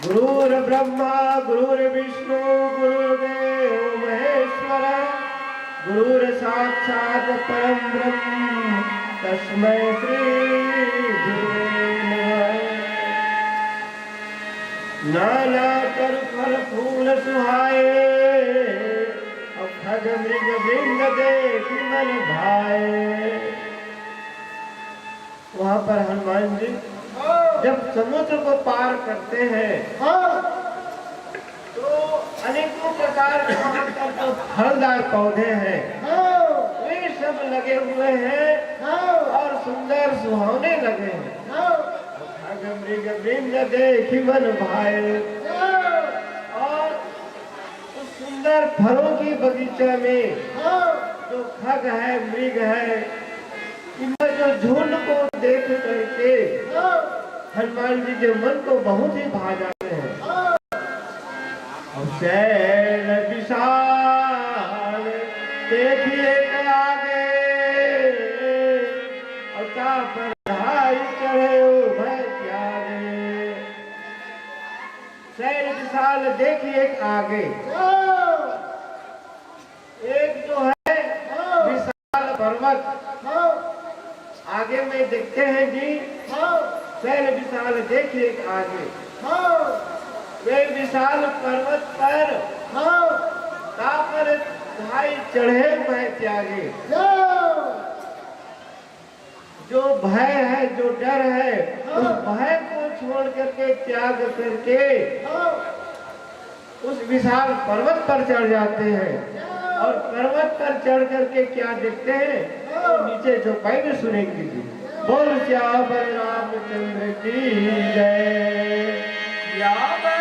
गुरुर्ब्रह्मा गुरुर्विष्णु गुरुर्देव महेश्वर गुरुर्साक्षात् परम ब्रह्म तस्मै श्री नाना कर फल फूल सुहाए, और खग मृग वृंद देख मन भाए। वहां पर हनुमान जी जब समुद्र को पार करते हैं तो अनेकों प्रकार के वहां पर जो फलदार पौधे हैं वे सब लगे हुए हैं और सुंदर सुहावने लगे हैं। खग मृग वृंद देखि मन भाए, और उस सुंदर फलों की बगीचा में जो खग है मृग है इनमें जो झुंड को देख करके हनुमान जी के मन को बहुत ही भा जाते हैं। शैल विशाल देखिए आगे, अवता पर ढाई चढ़े भय त्यागे। शैल विशाल देखिए आगे, एक जो है विशाल पर्वत आगे में देखते हैं जी। शैल विशाल देखिए आगे, वे विशाल पर्वत पर ढाई चढ़े भय त्यागे। जो भय है जो डर है उस भय को छोड़ करके त्याग करके उस विशाल पर्वत पर चढ़ जाते हैं। और पर्वत पर चढ़ करके क्या देखते हैं तो नीचे चौपाई में सुनेंगे जी। बोल श्यावर रामचंद्र की जय, श्यावर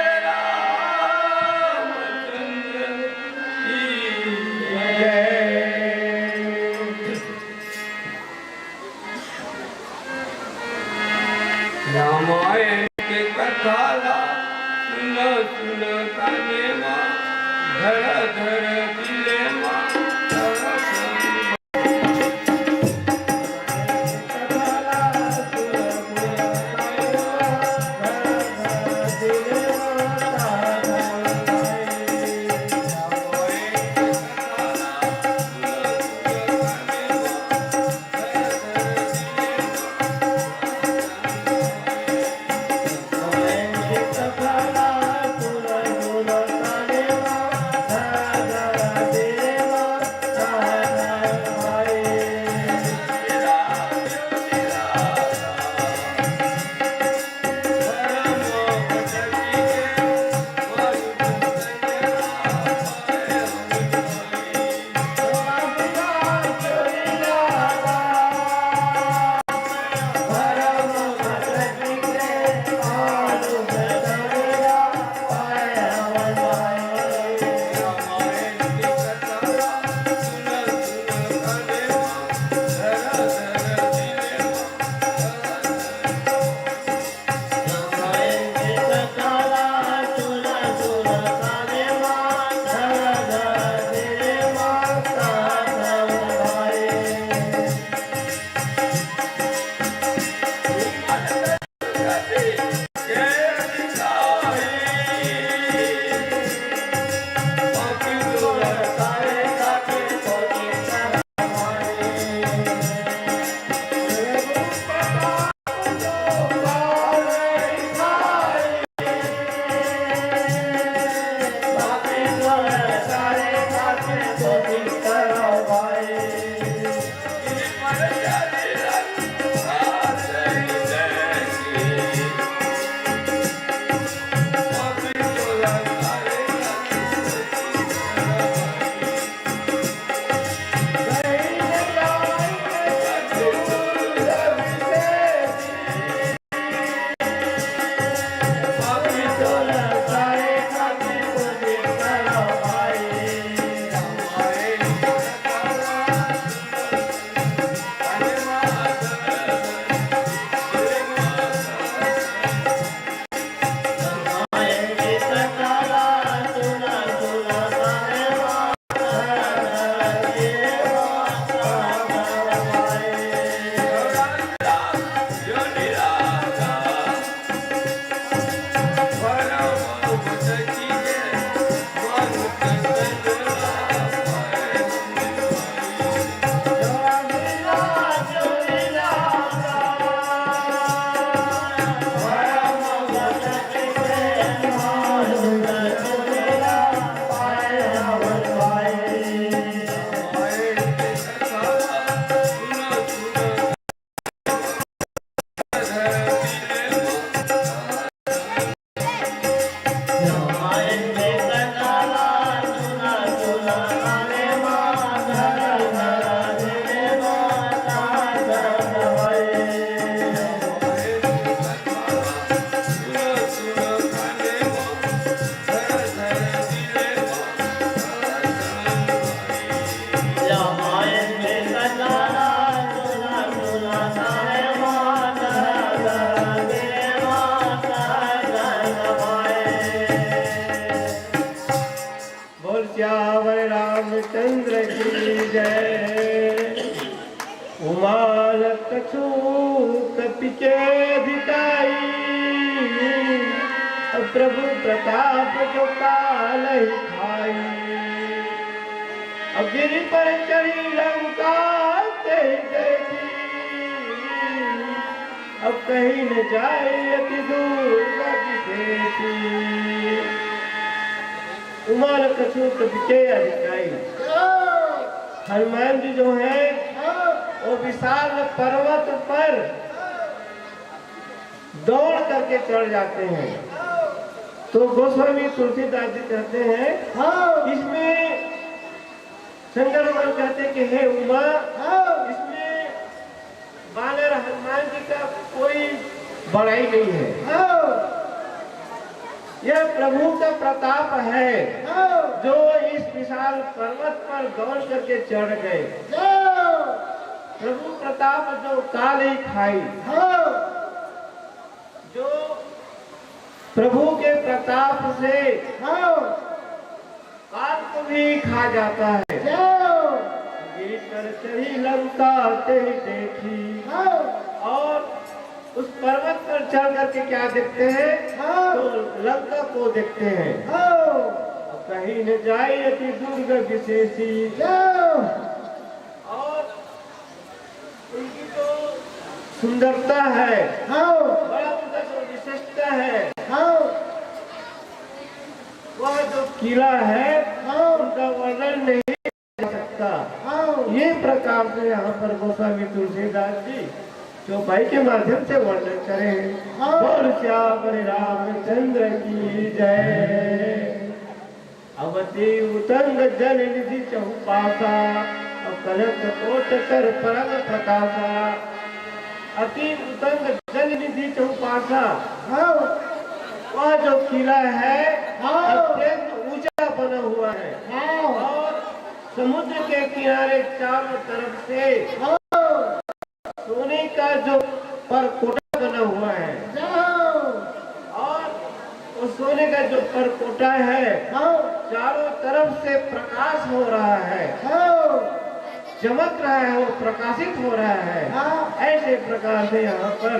रामायण के कथा सुनो सुनो काने माँ, धर धर दिले माँ, कपि के अधिकाई, अब प्रभु प्रताप जो काल ही खाई। अब गिरि पर चढ़ी लंका ते देखी, अब कहीं न जाए अति दूर का विदेशी। उमर कछु कपि के अधिकाई। हनुमान जी जो है वो विशाल पर्वत पर दौड़ करके चढ़ जाते हैं। तो गोस्वामी तुलसीदास जी कहते हैं इसमें शंकर भगवान कहते हैं कि हे उमा, इसमें बानर हनुमान जी का कोई बड़ाई नहीं है। यह प्रभु का प्रताप है जो इस विशाल पर्वत पर दौड़ करके चढ़ गए। प्रभु प्रताप जो काल ही खाई, जो प्रभु के प्रताप से काल को भी खा जाता है। गिरि पर चढ़ी लंका ते देखी, और उस पर्वत पर चढ़ करके क्या देखते हैं? तो लंका को देखते हैं। कहीं न जाए अति दुर्ग विशेषी, और उनकी जो सुंदरता है, बड़ा उनका जो विशेषता है, वह जो किला है उनका वर्णन नहीं कर सकता। ये प्रकार से यहाँ पर गोस्वामी तुलसीदास जी चौपाई के माध्यम से वर्णन करें। बोल श्याम रामचंद्र की जय। अवधि उतंग जल निधि चहुपासा, कनक कोट कर परम प्रकाशा। अति उतंग जल निधि चहुपासा, वह जो किला है अत्यंत ऊंचा बना हुआ है, और समुद्र के किनारे चारों तरफ से सोने का जो परकोटा बना हुआ है, और उस सोने का जो परकोटा है चारों तरफ से प्रकाश हो रहा है, चमक रहा है, वो प्रकाशित हो रहा है। ऐसे प्रकार से यहाँ पर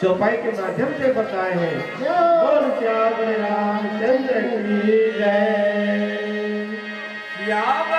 चौपाई के माध्यम से बताए हैं। बोल श्याम रामचंद्र की जय। श्याम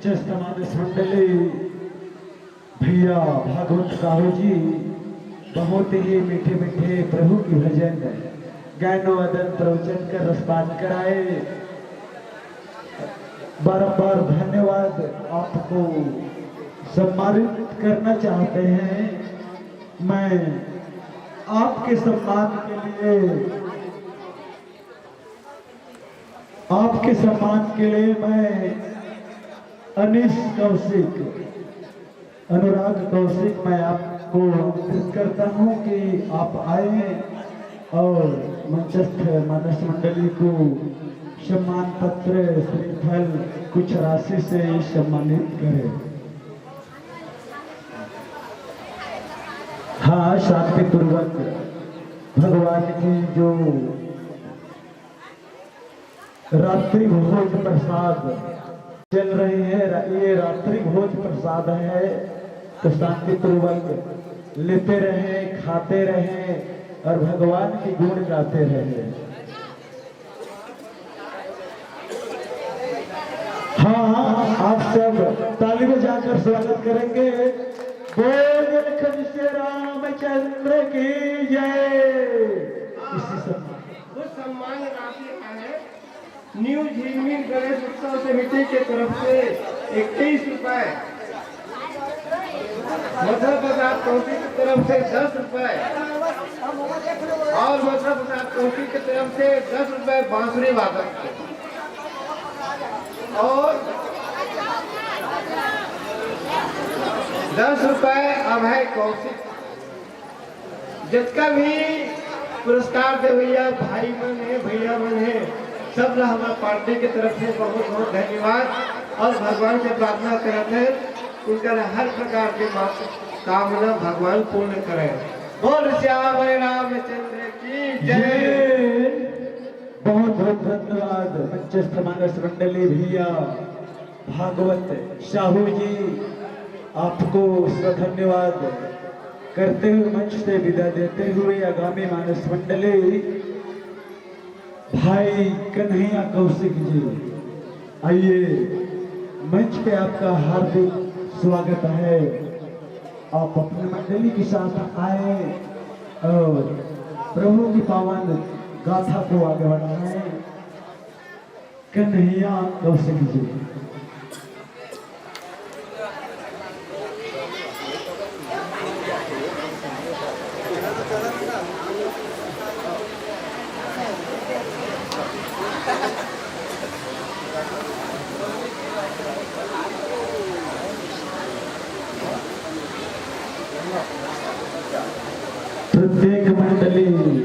मंचस्थ मानस मंडली भैया भागवत साहू जी बहुत ही मीठे मीठे प्रभु की भजन गायनोदन प्रवचन कर रसपान कराए। बारंबार धन्यवाद आपको सम्मानित करना चाहते हैं। मैं आपके सम्मान के लिए मैं अनीश कौशिक अनुराग कौशिक मैं आपको आमंत्रित करता हूं कि आप आए और मंचस्थ मानस मंडली को सम्मान पत्र श्रीफल कुछ राशि से सम्मानित करें। हाँ, शांति पूर्वक भगवान की जो रात्रि भोज प्रसाद चल रही है, ये रात्रि भोज प्रसाद है, तो शांति पूर्वक लेते रहे, खाते रहे और भगवान की गुण गाते रहे। हाँ, आप सब ताली बजाकर स्वागत करेंगे। बोल श्री रामचंद्र की जय। इसी कुछ सम्मान राशि है न्यू झिलमिल गणेश उत्सव समिति की तरफ से 21 रुपए, मध्य प्रसाद कौशिक की तरफ से 10 रुपए और मध्य प्रसाद कौशिक की तरफ से 10 रुपए बांसुरी वादक और 10 रुपए अभय कौशिक। जिसका भी पुरस्कार दे भैया भाई मन है, भैया मन है, सब हमारे पार्टी की तरफ से बहुत बहुत धन्यवाद और भगवान से प्रार्थना करते हैं उनका हर प्रकार की कामना भगवान पूर्ण करे। बोल श्याम रामचंद्र की जय। बहुत बहुत धन्यवाद मंचस्थ मानस मंडली भैया भागवत साहू जी, आपको धन्यवाद करते हुए मंच से विदा देते हुए आगामी मानस मंडली भाई कन्हैया कौशिक जी, आइए मंच पे आपका हार्दिक स्वागत है। आप अपने मंडली के साथ आए और प्रभु की पावन गाथा को आगे बढ़ाएं। कन्हैया कौशिक जी। प्रत्येक मंडली